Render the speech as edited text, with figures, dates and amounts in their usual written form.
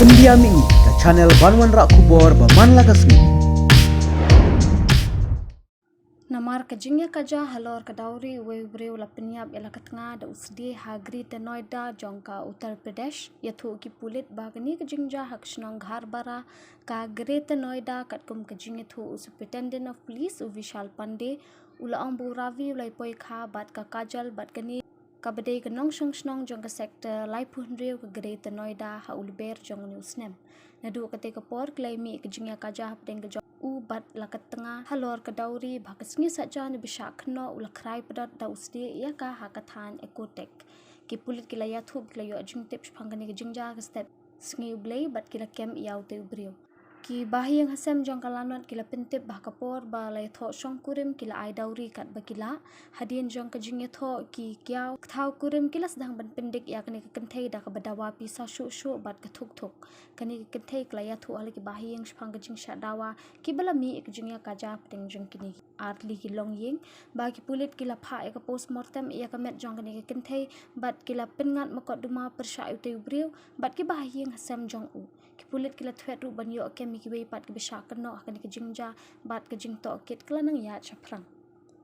India Mi ke channel Banwan Rak Kubor Baman Lagasmi. Namar kajingnya kaja halor kadauri we breu lapeniap ela katanga da usdi hagri te Noida jongka Uttar Pradesh yathu ki pulit bagani kajingja hakshnong ghar bara ka gre te Noida katkum kajing yathu Superintendent of Police Vishal Pandey ula ambu ravi ulai poi kha bat ka kajal bat kani kabadai kanong shnong jongka sektor lai punreu ka gre te Noida ha ulber jong newsnem nadu kate kapor klaimi kajingya kaja hapdeng ka bat lakat tengah halor kedauri bakasnya saja ni besyak kena ulakrai pedat da usdi ia ka hakatan ekotek ki pulit kilaya thub kilayo ajung tips phangani ke jingja ke step sngi blay bat kila kem iau te ubrio ki bahi yang hasem jong kalanot kila pentip bah kapor ba lai tho shong kurim kila ai dauri kat bakila hadin jong ka jingya tho ki kiau thau kurim kila sedang ban pendik ya kani ke kenthei da ka badawa pisa shu bat ka thuk kani ke kenthei klaya thu ali ki bahi yang phang ka jing shadawa ki bala mi ek jingya kaja pting jong kini arli ki long ying ba ki pulit kila pha ek postmortem ya ka met jong kani ke kenthei bat kila pengat makot duma persha ute ubrio bat ki bahi yang hasem jong u ki pulit kila thwet ru ban yo kem ki wei pat ki besha keno kani ke jingja bat ke jing to kit kala nang ya chaprang